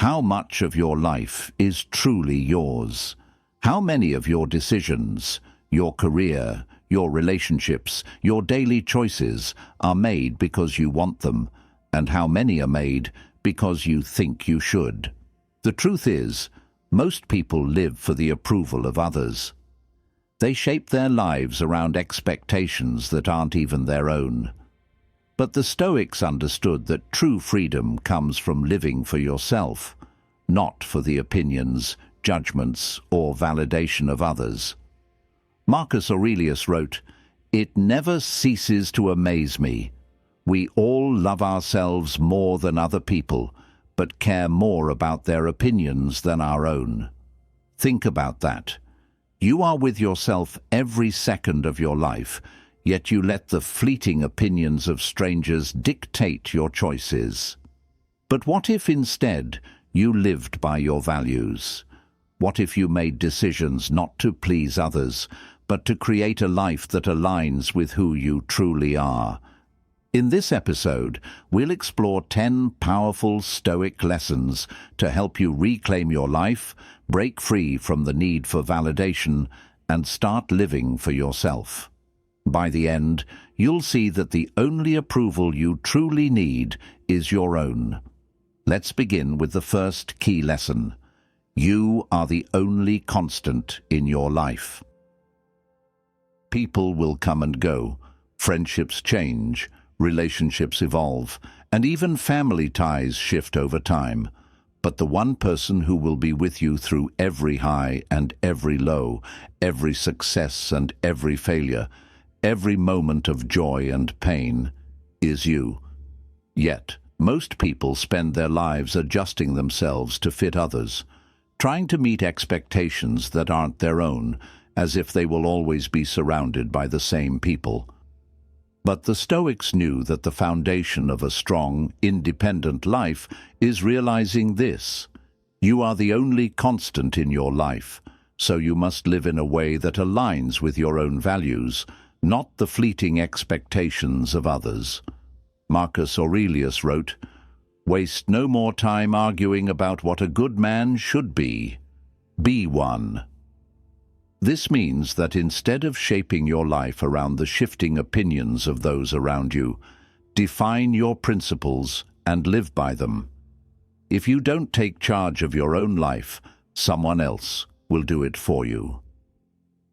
How much of your life is truly yours? How many of your decisions, your career, your relationships, your daily choices are made because you want them, and how many are made because you think you should? The truth is, most people live for the approval of others. They shape their lives around expectations that aren't even their own. But the Stoics understood that true freedom comes from living for yourself, not for the opinions, judgments, or validation of others. Marcus Aurelius wrote, "It never ceases to amaze me. We all love ourselves more than other people, but care more about their opinions than our own." Think about that. You are with yourself every second of your life, yet you let the fleeting opinions of strangers dictate your choices. But what if instead you lived by your values? What if you made decisions not to please others, but to create a life that aligns with who you truly are? In this episode, we'll explore 10 powerful Stoic lessons to help you reclaim your life, break free from the need for validation, and start living for yourself. By the end, you'll see that the only approval you truly need is your own. Let's begin with the first key lesson. You are the only constant in your life. People will come and go, friendships change, relationships evolve, and even family ties shift over time. But the one person who will be with you through every high and every low, every success and every failure, every moment of joy and pain, is you. Yet, most people spend their lives adjusting themselves to fit others, trying to meet expectations that aren't their own, as if they will always be surrounded by the same people. But the Stoics knew that the foundation of a strong, independent life is realizing this: you are the only constant in your life, so you must live in a way that aligns with your own values, not the fleeting expectations of others. Marcus Aurelius wrote, "Waste no more time arguing about what a good man should be. Be one." This means that instead of shaping your life around the shifting opinions of those around you, define your principles and live by them. If you don't take charge of your own life, someone else will do it for you.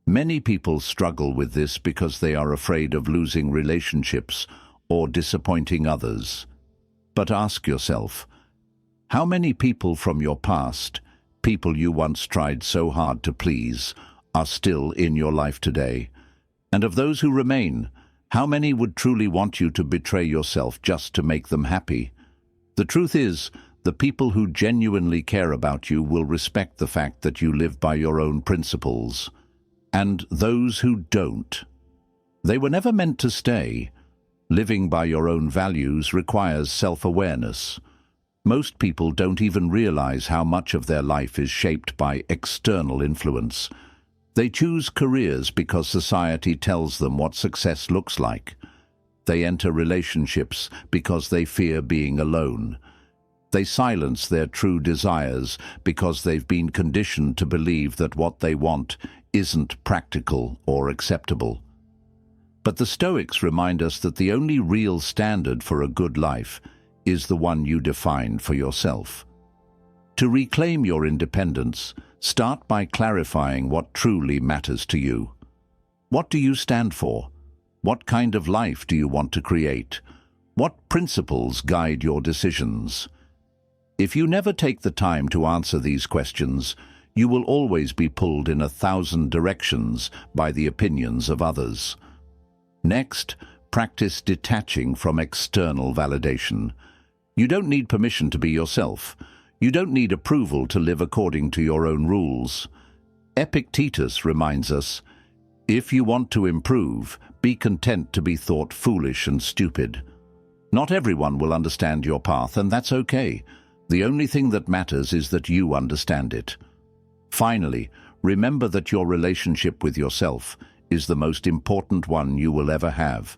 Many people struggle with this because they are afraid of losing relationships or disappointing others. But ask yourself, how many people from your past, people you once tried so hard to please, are still in your life today? And of those who remain, how many would truly want you to betray yourself just to make them happy? The truth is, the people who genuinely care about you will respect the fact that you live by your own principles. And those who don't, they were never meant to stay. Living by your own values requires self-awareness. Most people don't even realize how much of their life is shaped by external influence. They choose careers because society tells them what success looks like. They enter relationships because they fear being alone. They silence their true desires because they've been conditioned to believe that what they want isn't practical or acceptable. But the Stoics remind us that the only real standard for a good life is the one you define for yourself. To reclaim your independence, start by clarifying what truly matters to you. What do you stand for? What kind of life do you want to create? What principles guide your decisions? If you never take the time to answer these questions, you will always be pulled in 1,000 directions by the opinions of others. Next, practice detaching from external validation. You don't need permission to be yourself. You don't need approval to live according to your own rules. Epictetus reminds us, if you want to improve, be content to be thought foolish and stupid. Not everyone will understand your path, and that's okay. The only thing that matters is that you understand it. Finally, remember that your relationship with yourself is the most important one you will ever have.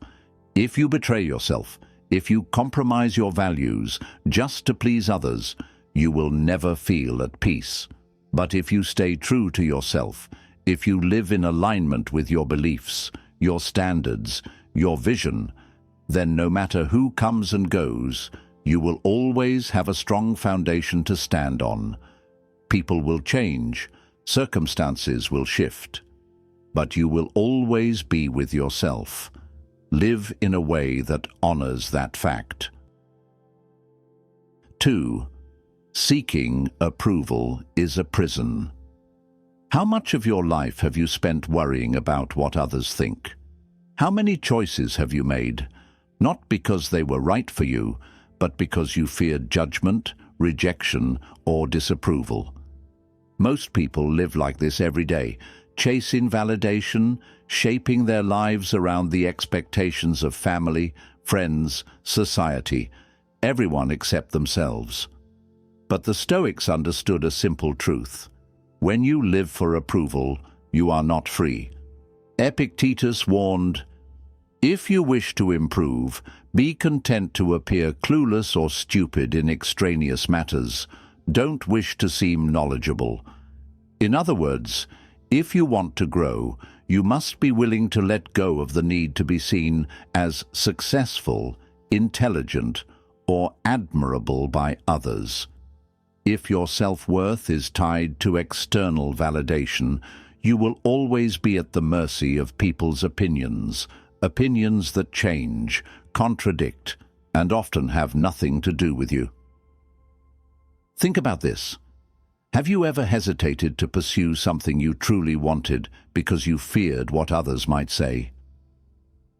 If you betray yourself, if you compromise your values just to please others, you will never feel at peace. But if you stay true to yourself, if you live in alignment with your beliefs, your standards, your vision, then no matter who comes and goes, you will always have a strong foundation to stand on. People will change, circumstances will shift, but you will always be with yourself. Live in a way that honors that fact. 2. Seeking approval is a prison. How much of your life have you spent worrying about what others think? How many choices have you made, not because they were right for you, but because you feared judgment, rejection, or disapproval? Most people live like this every day, chasing validation, shaping their lives around the expectations of family, friends, society, everyone except themselves. But the Stoics understood a simple truth. When you live for approval, you are not free. Epictetus warned, "If you wish to improve, be content to appear clueless or stupid in extraneous matters. Don't wish to seem knowledgeable." In other words, if you want to grow, you must be willing to let go of the need to be seen as successful, intelligent, or admirable by others. If your self-worth is tied to external validation, you will always be at the mercy of people's opinions that change, contradict, and often have nothing to do with you. Think about this. Have you ever hesitated to pursue something you truly wanted because you feared what others might say?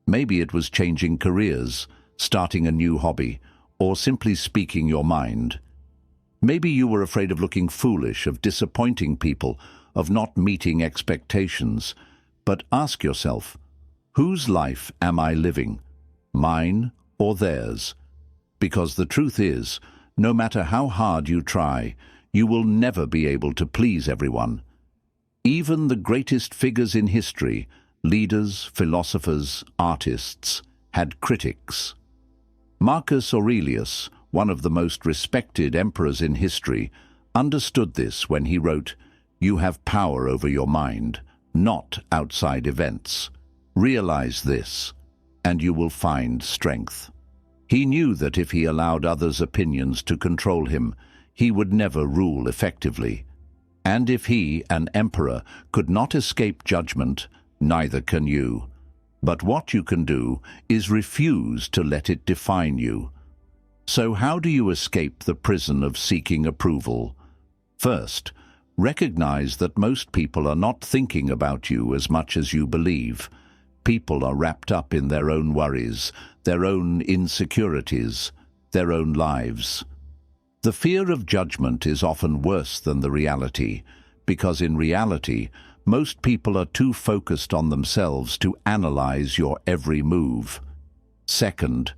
Maybe it was changing careers, starting a new hobby, or simply speaking your mind. Maybe you were afraid of looking foolish, of disappointing people, of not meeting expectations. But ask yourself, whose life am I living? Mine or theirs? Because the truth is, no matter how hard you try, you will never be able to please everyone. Even the greatest figures in history, leaders, philosophers, artists, had critics. Marcus Aurelius, one of the most respected emperors in history, understood this when he wrote, "You have power over your mind, not outside events. Realize this, and you will find strength." He knew that if he allowed others' opinions to control him, he would never rule effectively. And if he, an emperor, could not escape judgment, neither can you. But what you can do is refuse to let it define you. So how do you escape the prison of seeking approval? First, recognize that most people are not thinking about you as much as you believe. People are wrapped up in their own worries, their own insecurities, their own lives. The fear of judgment is often worse than the reality, because in reality, most people are too focused on themselves to analyze your every move. Second,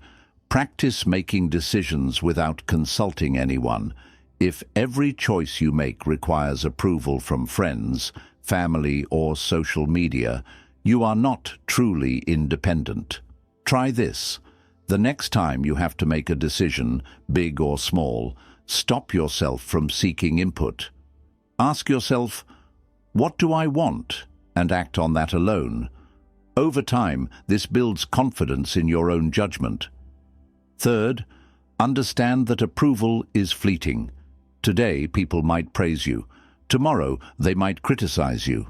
practice making decisions without consulting anyone. If every choice you make requires approval from friends, family, or social media, you are not truly independent. Try this. The next time you have to make a decision, big or small, stop yourself from seeking input. Ask yourself, what do I want? And act on that alone. Over time, this builds confidence in your own judgment. Third, understand that approval is fleeting. Today, people might praise you. Tomorrow, they might criticize you.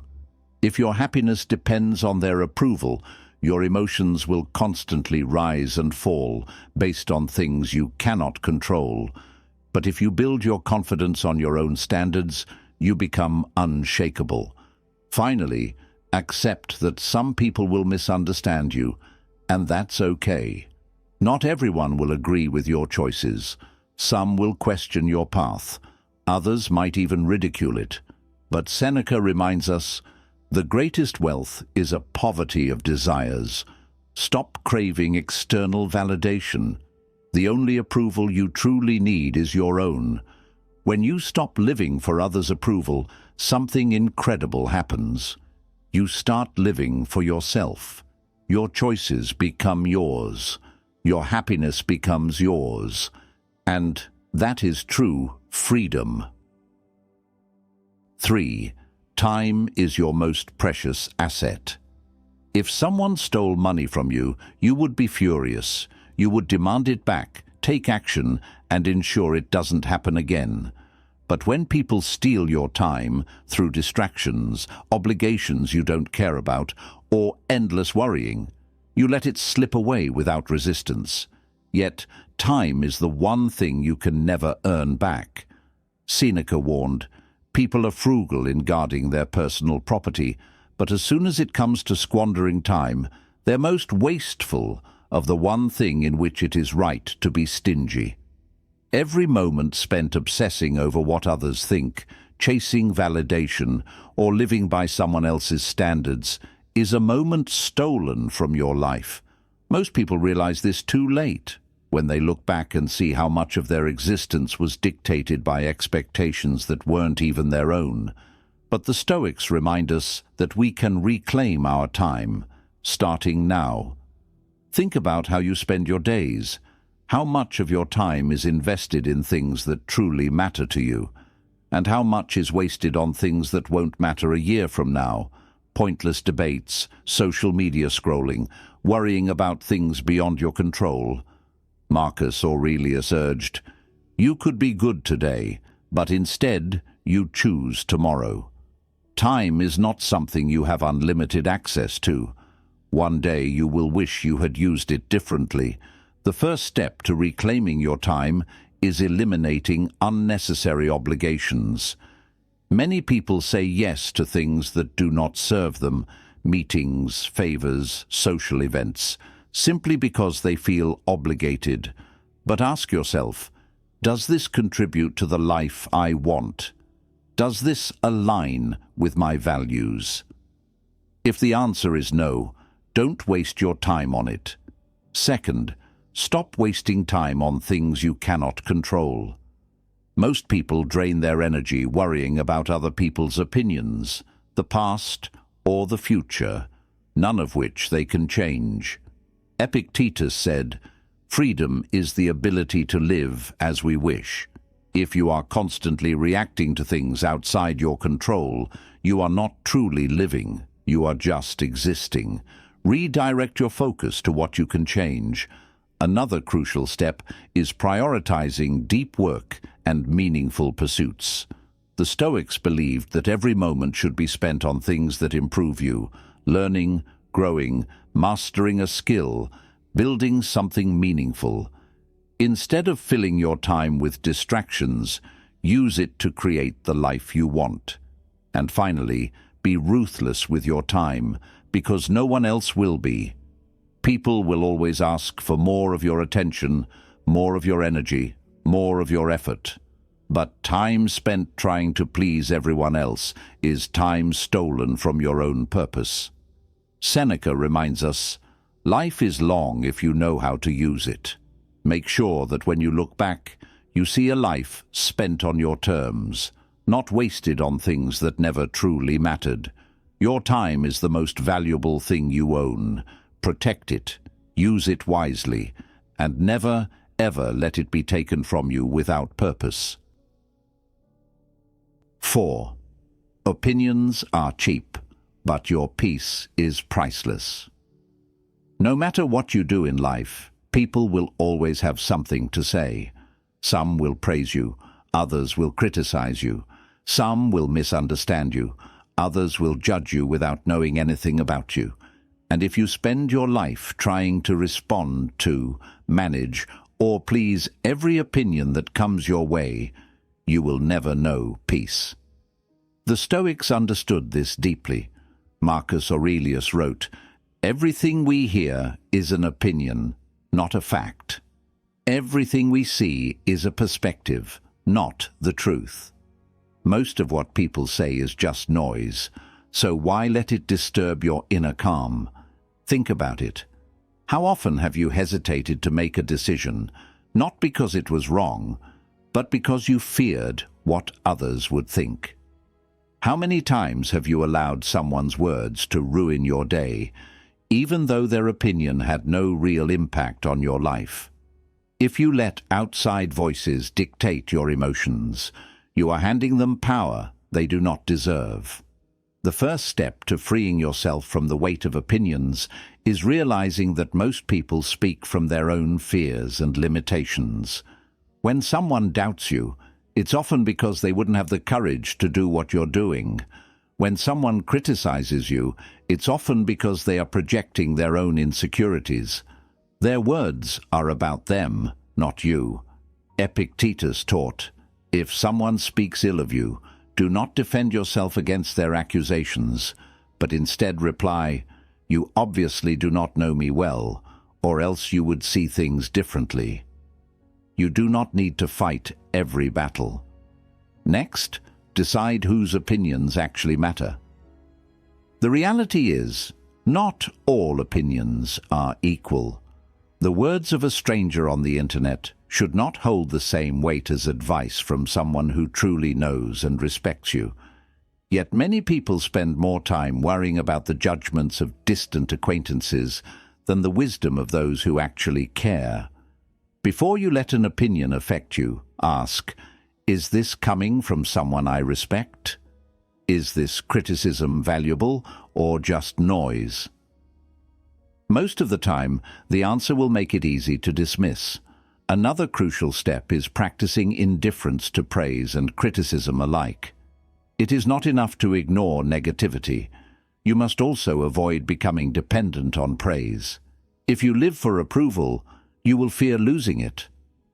If your happiness depends on their approval, your emotions will constantly rise and fall based on things you cannot control. But if you build your confidence on your own standards, you become unshakable. Finally, accept that some people will misunderstand you, and that's okay. Not everyone will agree with your choices. Some will question your path. Others might even ridicule it. But Seneca reminds us, the greatest wealth is a poverty of desires. Stop craving external validation. The only approval you truly need is your own. When you stop living for others' approval, something incredible happens. You start living for yourself. Your choices become yours. Your happiness becomes yours. And that is true freedom. 3. Time is your most precious asset. If someone stole money from you, you would be furious. You would demand it back, take action, and ensure it doesn't happen again. But when people steal your time through distractions, obligations you don't care about, or endless worrying, you let it slip away without resistance. Yet, time is the one thing you can never earn back. Seneca warned, people are frugal in guarding their personal property, but as soon as it comes to squandering time, they're most wasteful of the one thing in which it is right to be stingy. Every moment spent obsessing over what others think, chasing validation, or living by someone else's standards is a moment stolen from your life. Most people realize this too late, when they look back and see how much of their existence was dictated by expectations that weren't even their own. But the Stoics remind us that we can reclaim our time, starting now. Think about how you spend your days. How much of your time is invested in things that truly matter to you? And how much is wasted on things that won't matter a year from now? Pointless debates, social media scrolling, worrying about things beyond your control. Marcus Aurelius urged, "You could be good today, but instead you choose tomorrow." Time is not something you have unlimited access to. One day you will wish you had used it differently. The first step to reclaiming your time is eliminating unnecessary obligations. Many people say yes to things that do not serve them, meetings, favors, social events, simply because they feel obligated. But ask yourself, does this contribute to the life I want? Does this align with my values? If the answer is no, don't waste your time on it. Second, stop wasting time on things you cannot control. Most people drain their energy worrying about other people's opinions, the past or the future, none of which they can change. Epictetus said, "Freedom is the ability to live as we wish." If you are constantly reacting to things outside your control, you are not truly living, you are just existing. Redirect your focus to what you can change. Another crucial step is prioritizing deep work and meaningful pursuits. The Stoics believed that every moment should be spent on things that improve you, learning, growing, mastering a skill, building something meaningful. Instead of filling your time with distractions, use it to create the life you want. And finally, be ruthless with your time, because no one else will be. People will always ask for more of your attention, more of your energy, more of your effort. But time spent trying to please everyone else is time stolen from your own purpose. Seneca reminds us, life is long if you know how to use it. Make sure that when you look back, you see a life spent on your terms, not wasted on things that never truly mattered. Your time is the most valuable thing you own. Protect it, use it wisely, and never, ever let it be taken from you without purpose. 4. Opinions are cheap, but your peace is priceless. No matter what you do in life, people will always have something to say. Some will praise you, others will criticize you. Some will misunderstand you, others will judge you without knowing anything about you. And if you spend your life trying to respond to, manage, or please every opinion that comes your way, you will never know peace. The Stoics understood this deeply. Marcus Aurelius wrote, "Everything we hear is an opinion, not a fact. Everything we see is a perspective, not the truth." Most of what people say is just noise, so why let it disturb your inner calm? Think about it. How often have you hesitated to make a decision, not because it was wrong, but because you feared what others would think? How many times have you allowed someone's words to ruin your day, even though their opinion had no real impact on your life? If you let outside voices dictate your emotions, you are handing them power they do not deserve. The first step to freeing yourself from the weight of opinions is realizing that most people speak from their own fears and limitations. When someone doubts you, it's often because they wouldn't have the courage to do what you're doing. When someone criticizes you, it's often because they are projecting their own insecurities. Their words are about them, not you. Epictetus taught, "If someone speaks ill of you, do not defend yourself against their accusations, but instead reply, 'You obviously do not know me well, or else you would see things differently.' You do not need to fight every battle." Next, decide whose opinions actually matter. The reality is, not all opinions are equal. The words of a stranger on the internet should not hold the same weight as advice from someone who truly knows and respects you. Yet many people spend more time worrying about the judgments of distant acquaintances than the wisdom of those who actually care. Before you let an opinion affect you, ask, is this coming from someone I respect? Is this criticism valuable or just noise? Most of the time, the answer will make it easy to dismiss. Another crucial step is practicing indifference to praise and criticism alike. It is not enough to ignore negativity. You must also avoid becoming dependent on praise. If you live for approval, you will fear losing it.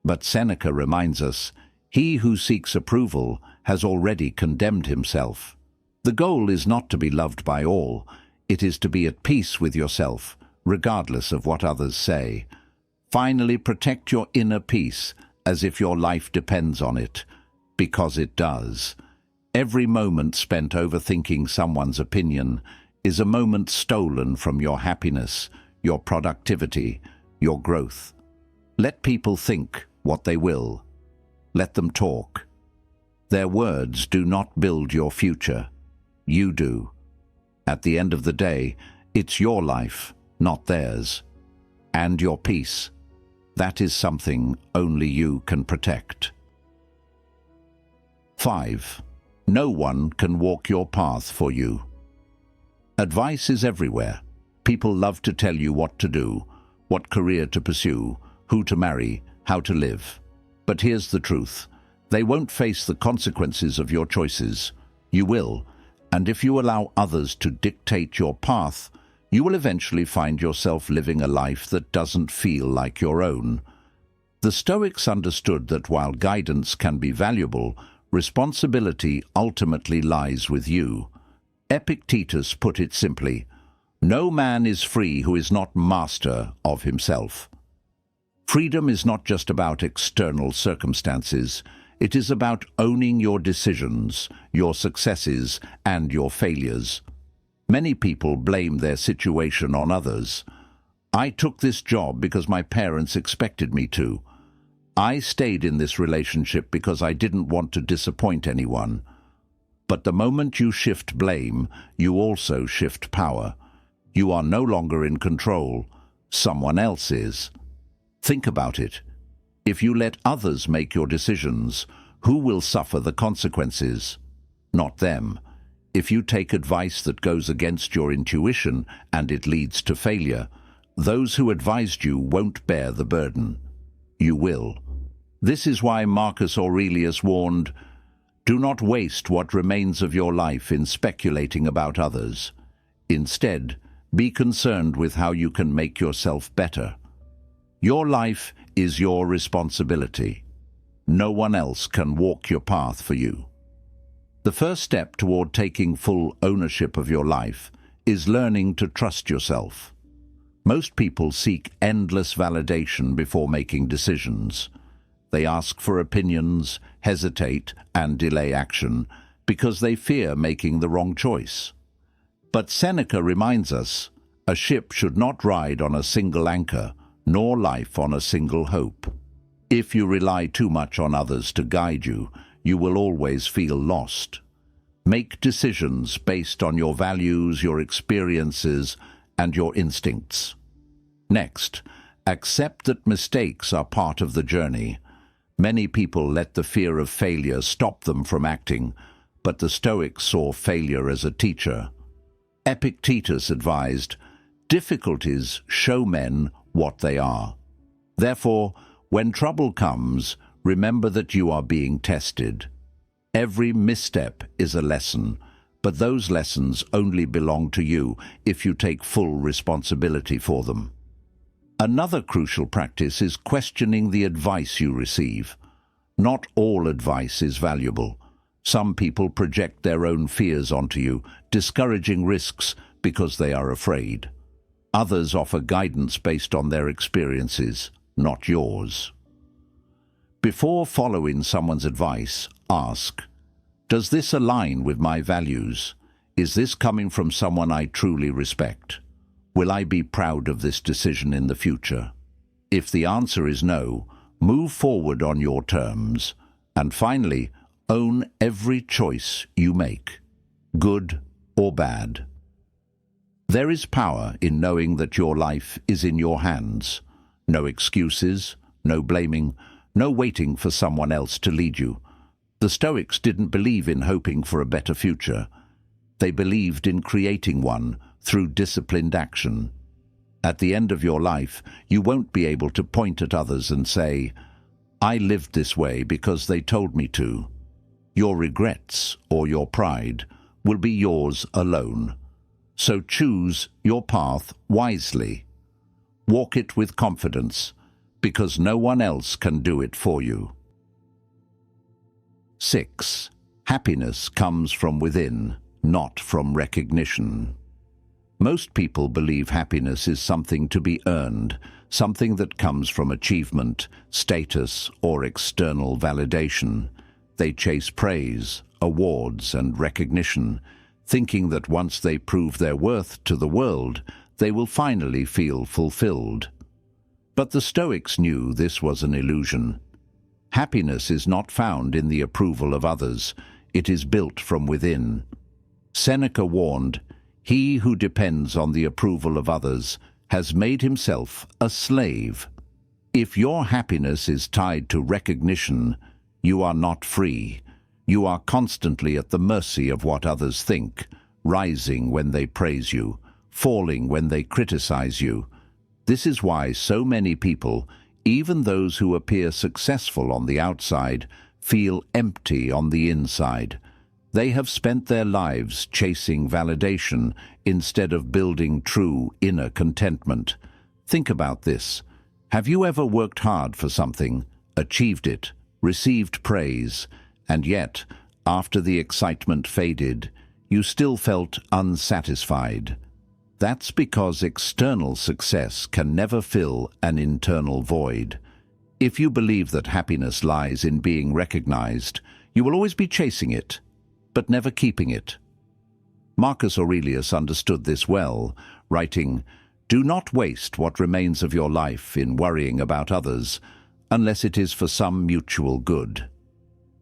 But Seneca reminds us, "He who seeks approval has already condemned himself." The goal is not to be loved by all. It is to be at peace with yourself, regardless of what others say. Finally, protect your inner peace as if your life depends on it, because it does. Every moment spent overthinking someone's opinion is a moment stolen from your happiness, your productivity, your growth. Let people think what they will. Let them talk. Their words do not build your future. You do. At the end of the day, it's your life, not theirs. And your peace. That is something only you can protect. 5. No one can walk your path for you. Advice is everywhere. People love to tell you what to do, what career to pursue, who to marry, how to live. But here's the truth. They won't face the consequences of your choices. You will, and if you allow others to dictate your path, you will eventually find yourself living a life that doesn't feel like your own. The Stoics understood that while guidance can be valuable, responsibility ultimately lies with you. Epictetus put it simply, "No man is free who is not master of himself." Freedom is not just about external circumstances. It is about owning your decisions, your successes, and your failures. Many people blame their situation on others. "I took this job because my parents expected me to. I stayed in this relationship because I didn't want to disappoint anyone." But the moment you shift blame, you also shift power. You are no longer in control. Someone else is. Think about it. If you let others make your decisions, who will suffer the consequences? Not them. If you take advice that goes against your intuition and it leads to failure, those who advised you won't bear the burden. You will. This is why Marcus Aurelius warned, "Do not waste what remains of your life in speculating about others. Instead, be concerned with how you can make yourself better." Your life is your responsibility. No one else can walk your path for you. The first step toward taking full ownership of your life is learning to trust yourself. Most people seek endless validation before making decisions. They ask for opinions, hesitate, and delay action because they fear making the wrong choice. But Seneca reminds us, a ship should not ride on a single anchor, nor life on a single hope. If you rely too much on others to guide you, you will always feel lost. Make decisions based on your values, your experiences, and your instincts. Next, Accept that mistakes are part of the journey. Many people let the fear of failure stop them from acting, but the Stoics saw failure as a teacher. Epictetus advised, "Difficulties show men what they are." Therefore, when trouble comes, remember that you are being tested. Every misstep is a lesson, but those lessons only belong to you if you take full responsibility for them. Another crucial practice is questioning the advice you receive. Not all advice is valuable. Some people project their own fears onto you, discouraging risks because they are afraid. Others offer guidance based on their experiences, not yours. Before following someone's advice, ask, "Does this align with my values? Is this coming from someone I truly respect? Will I be proud of this decision in the future?" If the answer is no, move forward on your terms. And finally, own every choice you make, good or bad. There is power in knowing that your life is in your hands. No excuses, no blaming, no waiting for someone else to lead you. The Stoics didn't believe in hoping for a better future. They believed in creating one through disciplined action. At the end of your life, you won't be able to point at others and say, "I lived this way because they told me to." Your regrets or your pride will be yours alone. So choose your path wisely. Walk it with confidence, because no one else can do it for you. 6. Happiness comes from within, not from recognition. Most people believe happiness is something to be earned, something that comes from achievement, status, or external validation. They chase praise, awards, and recognition, thinking that once they prove their worth to the world, they will finally feel fulfilled. But the Stoics knew this was an illusion. Happiness is not found in the approval of others. It is built from within. Seneca warned, "He who depends on the approval of others has made himself a slave." If your happiness is tied to recognition, you are not free. You are constantly at the mercy of what others think, rising when they praise you, falling when they criticize you. This is why so many people, even those who appear successful on the outside, feel empty on the inside. They have spent their lives chasing validation instead of building true inner contentment. Think about this. Have you ever worked hard for something, achieved it, received praise, and yet, after the excitement faded, you still felt unsatisfied? That's because external success can never fill an internal void. If you believe that happiness lies in being recognized, you will always be chasing it, but never keeping it. Marcus Aurelius understood this well, writing, "Do not waste what remains of your life in worrying about others, unless it is for some mutual good."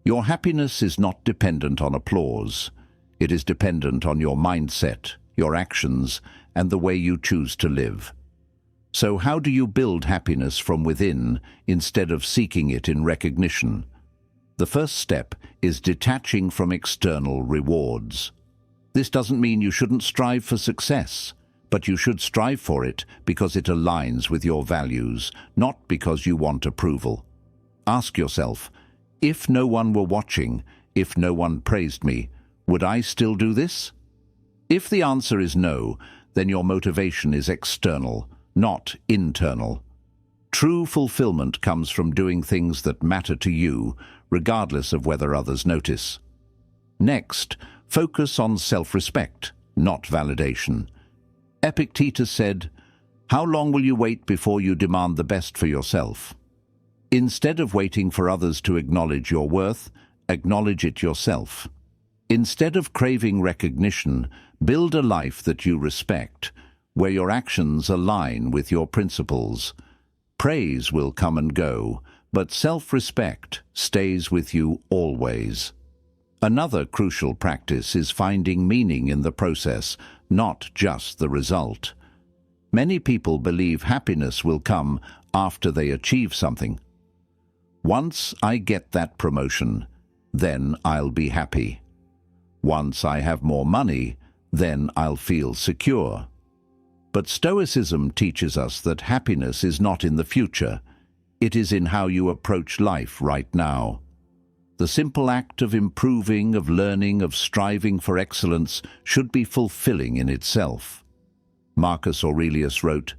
Your happiness is not dependent on applause. It is dependent on your mindset, your actions, and the way you choose to live. So how do you build happiness from within instead of seeking it in recognition? The first step is detaching from external rewards. This doesn't mean you shouldn't strive for success, but you should strive for it because it aligns with your values, not because you want approval. Ask yourself, if no one were watching, if no one praised me, would I still do this? If the answer is no, then your motivation is external, not internal. True fulfillment comes from doing things that matter to you, regardless of whether others notice. Next, focus on self-respect, not validation. Epictetus said, "How long will you wait before you demand the best for yourself?" Instead of waiting for others to acknowledge your worth, acknowledge it yourself. Instead of craving recognition, build a life that you respect, where your actions align with your principles. Praise will come and go, but self-respect stays with you always. Another crucial practice is finding meaning in the process, not just the result. Many people believe happiness will come after they achieve something. Once I get that promotion, then I'll be happy. Once I have more money, then I'll feel secure. But Stoicism teaches us that happiness is not in the future. It is in how you approach life right now. The simple act of improving, of learning, of striving for excellence should be fulfilling in itself. Marcus Aurelius wrote,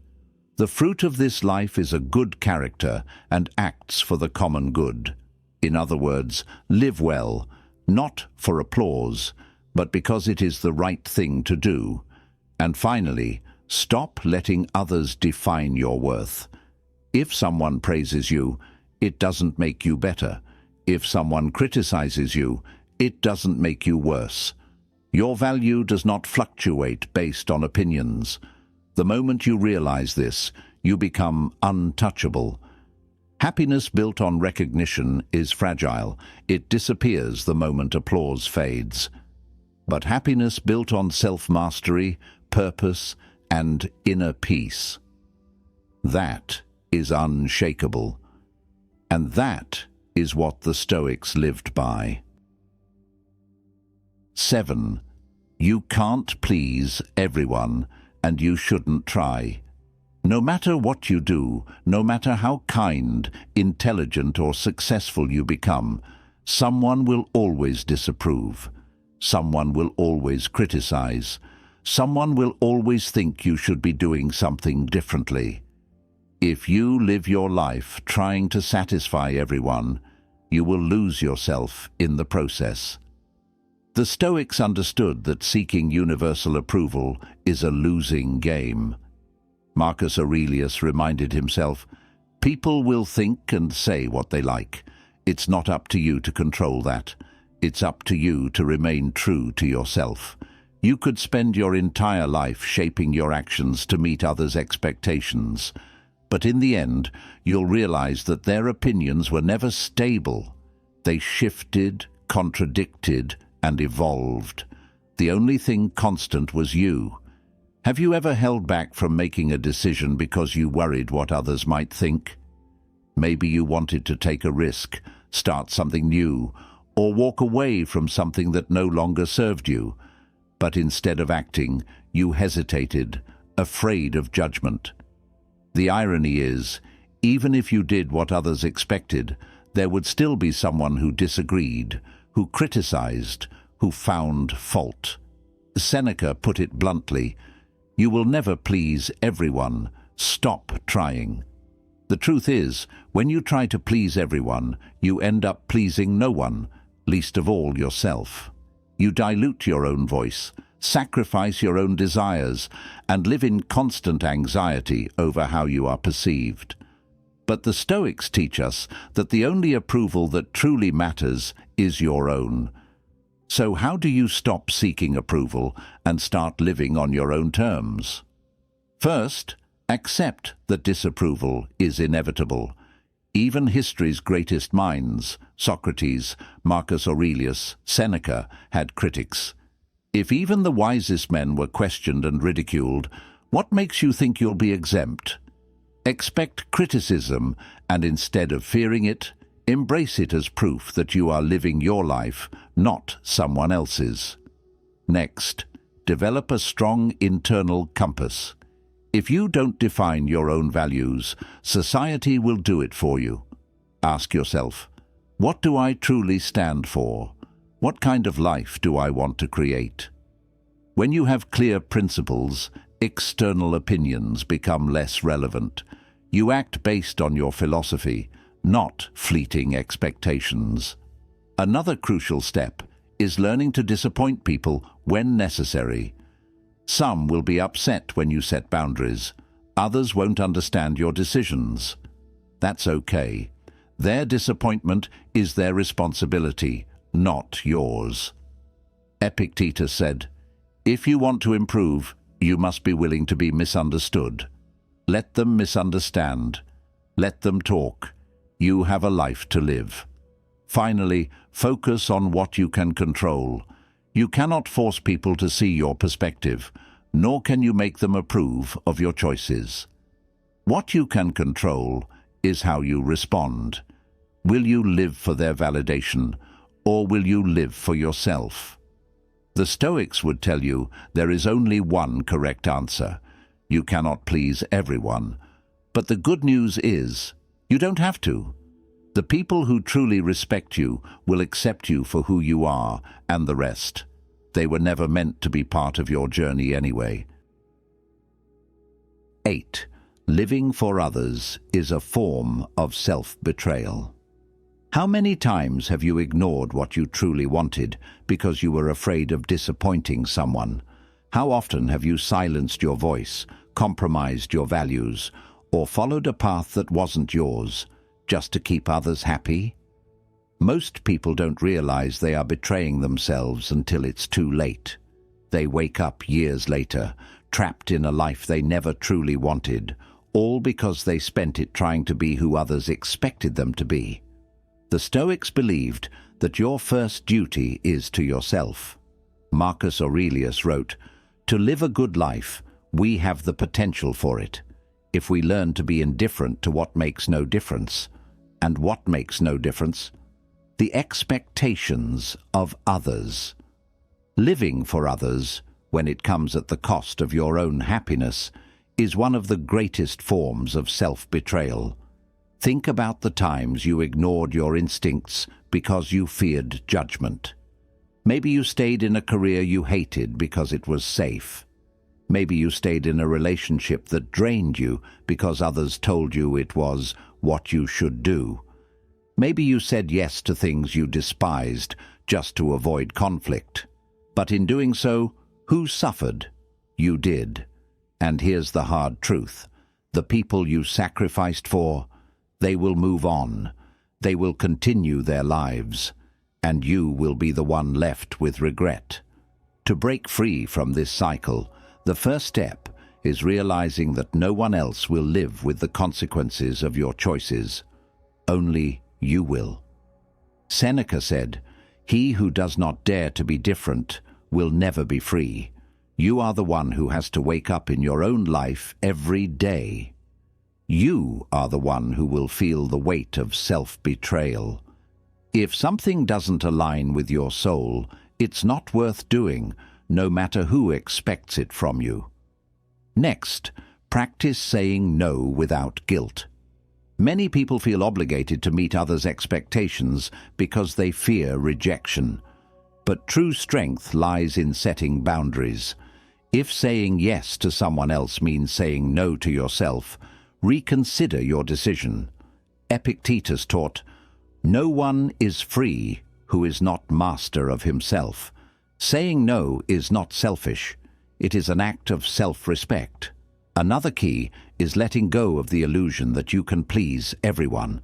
"The fruit of this life is a good character and acts for the common good." In other words, live well, not for applause, but because it is the right thing to do. And finally, stop letting others define your worth. If someone praises you, it doesn't make you better. If someone criticizes you, it doesn't make you worse. Your value does not fluctuate based on opinions. The moment you realize this, you become untouchable. Happiness built on recognition is fragile. It disappears the moment applause fades. But happiness built on self-mastery, purpose, and inner peace, that is unshakable. And that is what the Stoics lived by. 7. You can't please everyone, and you shouldn't try. No matter what you do, no matter how kind, intelligent, or successful you become, someone will always disapprove. Someone will always criticize. Someone will always think you should be doing something differently. If you live your life trying to satisfy everyone, you will lose yourself in the process. The Stoics understood that seeking universal approval is a losing game. Marcus Aurelius reminded himself, "People will think and say what they like. It's not up to you to control that. It's up to you to remain true to yourself." You could spend your entire life shaping your actions to meet others' expectations, but in the end, you'll realize that their opinions were never stable. They shifted, contradicted, and evolved. The only thing constant was you. Have you ever held back from making a decision because you worried what others might think? Maybe you wanted to take a risk, start something new, or walk away from something that no longer served you. But instead of acting, you hesitated, afraid of judgment. The irony is, even if you did what others expected, there would still be someone who disagreed, who criticized, who found fault. Seneca put it bluntly, "You will never please everyone. Stop trying." The truth is, when you try to please everyone, you end up pleasing no one, least of all yourself. You dilute your own voice, sacrifice your own desires, and live in constant anxiety over how you are perceived. But the Stoics teach us that the only approval that truly matters is your own. So how do you stop seeking approval and start living on your own terms? First, accept that disapproval is inevitable. Even history's greatest minds, Socrates, Marcus Aurelius, Seneca, had critics. If even the wisest men were questioned and ridiculed, what makes you think you'll be exempt? Expect criticism, and instead of fearing it, embrace it as proof that you are living your life, not someone else's. Next, develop a strong internal compass. If you don't define your own values, society will do it for you. Ask yourself, what do I truly stand for? What kind of life do I want to create? When you have clear principles, external opinions become less relevant. You act based on your philosophy, not fleeting expectations. Another crucial step is learning to disappoint people when necessary. Some will be upset when you set boundaries. Others won't understand your decisions. That's okay. Their disappointment is their responsibility, not yours. Epictetus said, "If you want to improve, you must be willing to be misunderstood. Let them misunderstand. Let them talk. You have a life to live." Finally, focus on what you can control. You cannot force people to see your perspective, nor can you make them approve of your choices. What you can control is how you respond. Will you live for their validation, or will you live for yourself? The Stoics would tell you there is only one correct answer. You cannot please everyone. But the good news is, you don't have to. The people who truly respect you will accept you for who you are, and the rest. They were never meant to be part of your journey anyway. 8. Living for others is a form of self-betrayal. How many times have you ignored what you truly wanted because you were afraid of disappointing someone? How often have you silenced your voice, compromised your values, or followed a path that wasn't yours, just to keep others happy? Most people don't realize they are betraying themselves until it's too late. They wake up years later, trapped in a life they never truly wanted, all because they spent it trying to be who others expected them to be. The Stoics believed that your first duty is to yourself. Marcus Aurelius wrote, "To live a good life, we have the potential for it, if we learn to be indifferent to what makes no difference." And what makes no difference? The expectations of others. Living for others, when it comes at the cost of your own happiness, is one of the greatest forms of self-betrayal. Think about the times you ignored your instincts because you feared judgment. Maybe you stayed in a career you hated because it was safe. Maybe you stayed in a relationship that drained you because others told you it was what you should do. Maybe you said yes to things you despised just to avoid conflict. But in doing so, who suffered? You did. And here's the hard truth. The people you sacrificed for, they will move on. They will continue their lives. And you will be the one left with regret. To break free from this cycle, the first step is realizing that no one else will live with the consequences of your choices. Only you will. Seneca said, "He who does not dare to be different will never be free." You are the one who has to wake up in your own life every day. You are the one who will feel the weight of self-betrayal. If something doesn't align with your soul, it's not worth doing, no matter who expects it from you. Next, practice saying no without guilt. Many people feel obligated to meet others' expectations because they fear rejection. But true strength lies in setting boundaries. If saying yes to someone else means saying no to yourself, reconsider your decision. Epictetus taught, "No one is free who is not master of himself." Saying no is not selfish. It is an act of self-respect. Another key is letting go of the illusion that you can please everyone.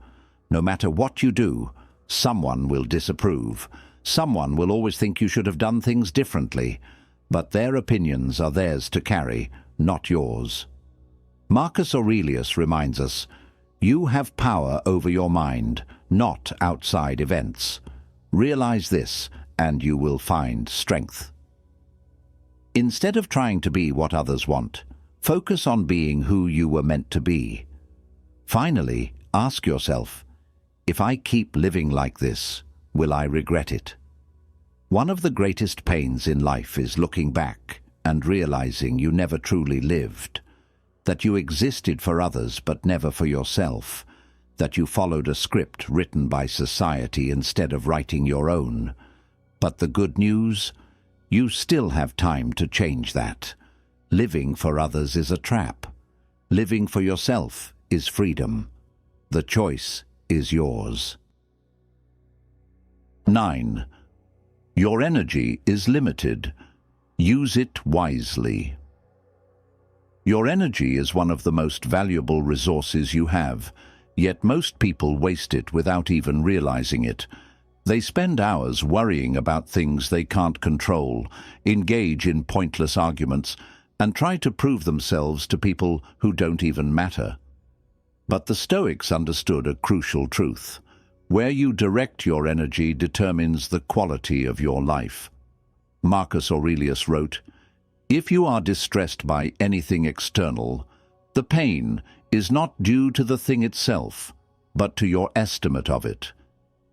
No matter what you do, someone will disapprove. Someone will always think you should have done things differently. But their opinions are theirs to carry, not yours. Marcus Aurelius reminds us, "You have power over your mind, not outside events." Realize this, and you will find strength. Instead of trying to be what others want, focus on being who you were meant to be. Finally, ask yourself, if I keep living like this, will I regret it? One of the greatest pains in life is looking back and realizing you never truly lived, that you existed for others but never for yourself, that you followed a script written by society instead of writing your own. But the good news? You still have time to change that. Living for others is a trap. Living for yourself is freedom. The choice is yours. 9. Your energy is limited. Use it wisely. Your energy is one of the most valuable resources you have, yet most people waste it without even realizing it. They spend hours worrying about things they can't control, engage in pointless arguments, and try to prove themselves to people who don't even matter. But the Stoics understood a crucial truth. Where you direct your energy determines the quality of your life. Marcus Aurelius wrote, If you are distressed by anything external, the pain is not due to the thing itself, but to your estimate of it.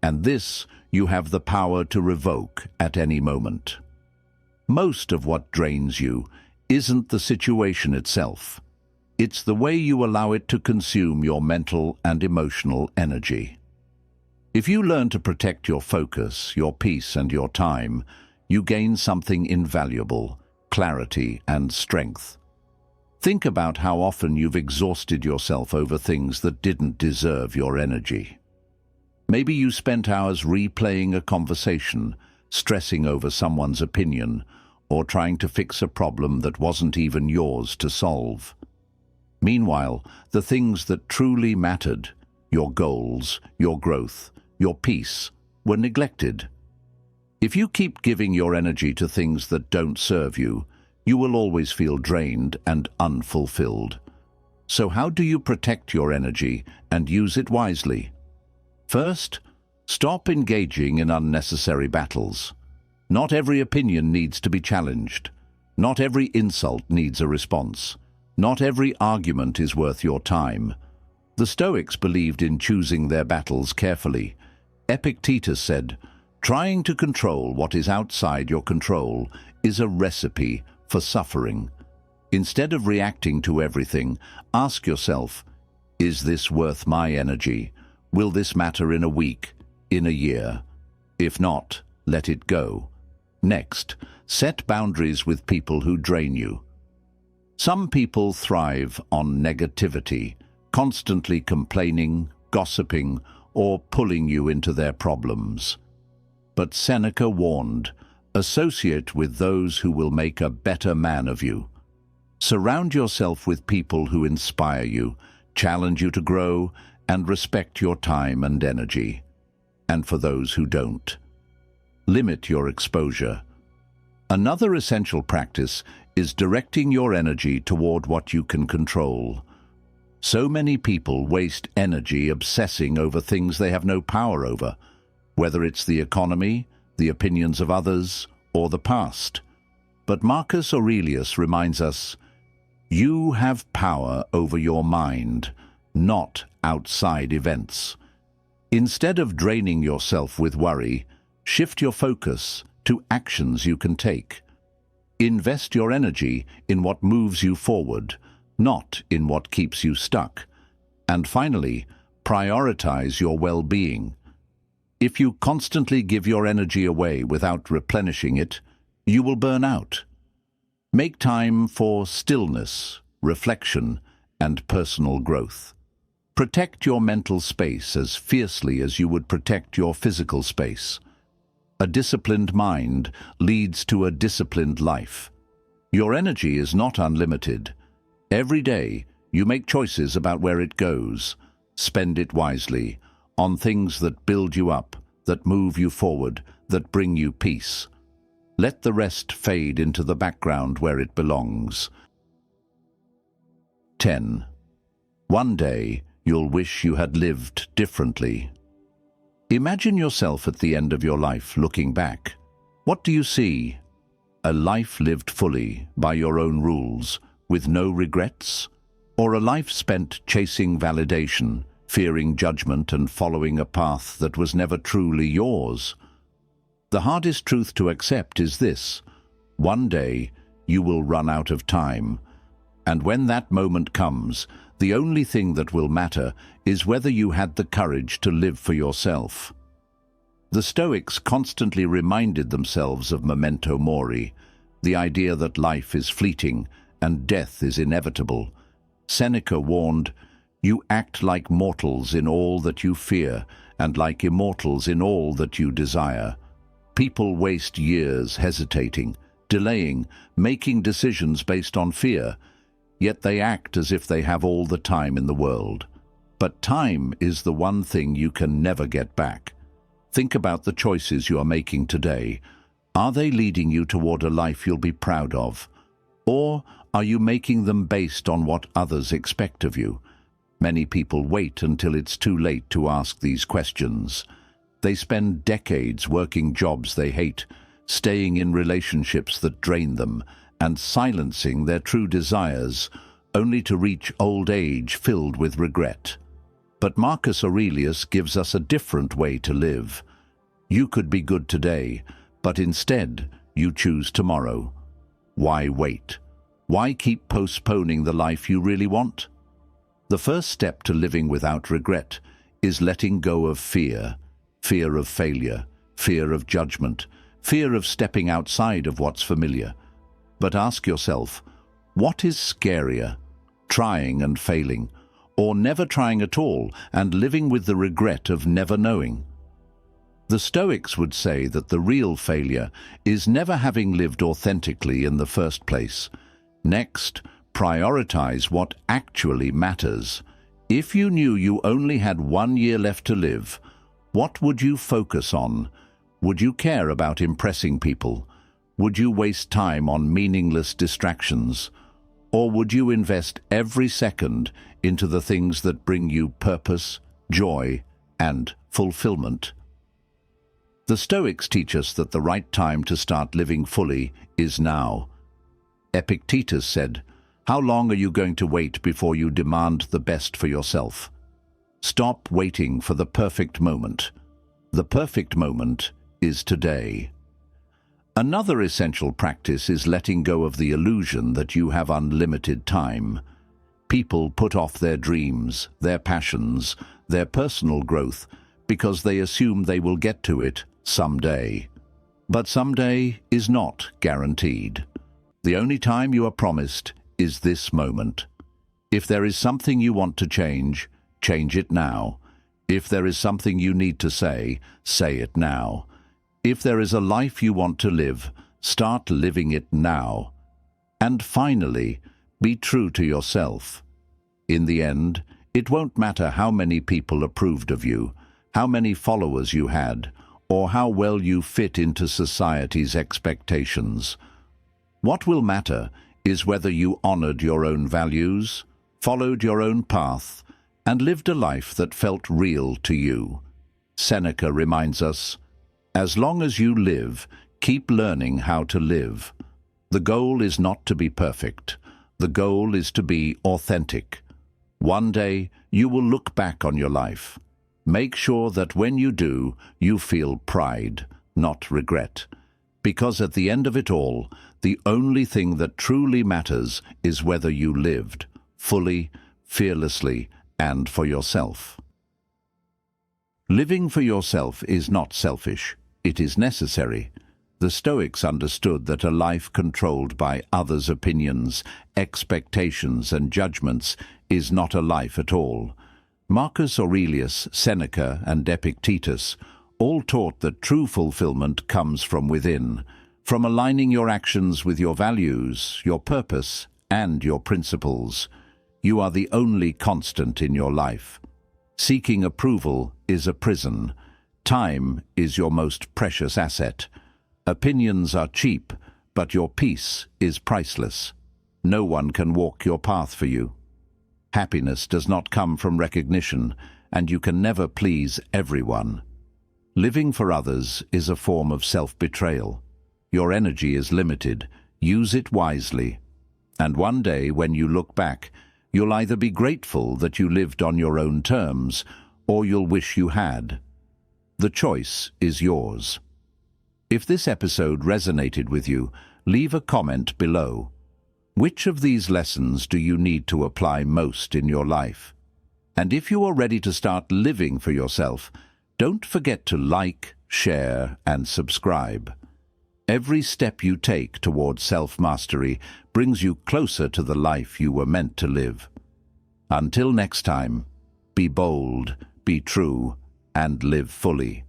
And this you have the power to revoke at any moment. Most of what drains you isn't the situation itself. It's the way you allow it to consume your mental and emotional energy. If you learn to protect your focus, your peace, and your time, you gain something invaluable: clarity and strength. Think about how often you've exhausted yourself over things that didn't deserve your energy. Maybe you spent hours replaying a conversation, stressing over someone's opinion, or trying to fix a problem that wasn't even yours to solve. Meanwhile, the things that truly mattered, your goals, your growth, your peace, were neglected. If you keep giving your energy to things that don't serve you, you will always feel drained and unfulfilled. So how do you protect your energy and use it wisely? First, stop engaging in unnecessary battles. Not every opinion needs to be challenged. Not every insult needs a response. Not every argument is worth your time. The Stoics believed in choosing their battles carefully. Epictetus said, "Trying to control what is outside your control is a recipe for suffering." Instead of reacting to everything, ask yourself, is this worth my energy? Will this matter in a week, in a year? If not, let it go. Next, set boundaries with people who drain you. Some people thrive on negativity, constantly complaining, gossiping, or pulling you into their problems. But Seneca warned, associate with those who will make a better man of you. Surround yourself with people who inspire you, challenge you to grow, and respect your time and energy. And for those who don't, limit your exposure. Another essential practice is directing your energy toward what you can control. So many people waste energy obsessing over things they have no power over, whether it's the economy, the opinions of others, or the past. But Marcus Aurelius reminds us, you have power over your mind, not outside events. Instead of draining yourself with worry, shift your focus to actions you can take. Invest your energy in what moves you forward, not in what keeps you stuck. And finally, prioritize your well-being. If you constantly give your energy away without replenishing it, you will burn out. Make time for stillness, reflection, and personal growth. Protect your mental space as fiercely as you would protect your physical space. A disciplined mind leads to a disciplined life. Your energy is not unlimited. Every day, you make choices about where it goes. Spend it wisely, on things that build you up, that move you forward, that bring you peace. Let the rest fade into the background where it belongs. 10. One day, you'll wish you had lived differently. Imagine yourself at the end of your life looking back. What do you see? A life lived fully, by your own rules, with no regrets? Or a life spent chasing validation, fearing judgment, and following a path that was never truly yours? The hardest truth to accept is this: one day you will run out of time. And when that moment comes, the only thing that will matter is whether you had the courage to live for yourself. The Stoics constantly reminded themselves of memento mori, the idea that life is fleeting and death is inevitable. Seneca warned, "You act like mortals in all that you fear, and like immortals in all that you desire." People waste years hesitating, delaying, making decisions based on fear, yet they act as if they have all the time in the world. But time is the one thing you can never get back. Think about the choices you are making today. Are they leading you toward a life you'll be proud of? Or are you making them based on what others expect of you? Many people wait until it's too late to ask these questions. They spend decades working jobs they hate, staying in relationships that drain them, and silencing their true desires, only to reach old age filled with regret. But Marcus Aurelius gives us a different way to live. You could be good today, but instead you choose tomorrow. Why wait? Why keep postponing the life you really want? The first step to living without regret is letting go of fear. Fear of failure, fear of judgment, fear of stepping outside of what's familiar. But ask yourself, what is scarier? Trying and failing, or never trying at all and living with the regret of never knowing? The Stoics would say that the real failure is never having lived authentically in the first place. Next, prioritize what actually matters. If you knew you only had 1 year left to live, what would you focus on? Would you care about impressing people? Would you waste time on meaningless distractions? Or would you invest every second into the things that bring you purpose, joy, and fulfillment? The Stoics teach us that the right time to start living fully is now. Epictetus said, "How long are you going to wait before you demand the best for yourself?" Stop waiting for the perfect moment. The perfect moment is today. Another essential practice is letting go of the illusion that you have unlimited time. People put off their dreams, their passions, their personal growth because they assume they will get to it someday. But someday is not guaranteed. The only time you are promised is this moment. If there is something you want to change, change it now. If there is something you need to say it now. If there is a life you want to live, start living it now. And finally, be true to yourself. In the end, it won't matter how many people approved of you, how many followers you had, or how well you fit into society's expectations. What will matter is whether you honored your own values, followed your own path, and lived a life that felt real to you. Seneca reminds us, "As long as you live, keep learning how to live." The goal is not to be perfect. The goal is to be authentic. One day, you will look back on your life. Make sure that when you do, you feel pride, not regret. Because at the end of it all, the only thing that truly matters is whether you lived, fully, fearlessly, and for yourself. Living for yourself is not selfish. It is necessary. The Stoics understood that a life controlled by others' opinions, expectations, and judgments is not a life at all. Marcus Aurelius, Seneca, and Epictetus all taught that true fulfillment comes from within, from aligning your actions with your values, your purpose, and your principles. You are the only constant in your life. Seeking approval is a prison. Time is your most precious asset. Opinions are cheap, but your peace is priceless. No one can walk your path for you. Happiness does not come from recognition, and you can never please everyone. Living for others is a form of self-betrayal. Your energy is limited. Use it wisely. And one day, when you look back, you'll either be grateful that you lived on your own terms, or you'll wish you had. The choice is yours. If this episode resonated with you, leave a comment below. Which of these lessons do you need to apply most in your life? And if you are ready to start living for yourself, don't forget to like, share, and subscribe. Every step you take towards self-mastery brings you closer to the life you were meant to live. Until next time, be bold, be true, and live fully.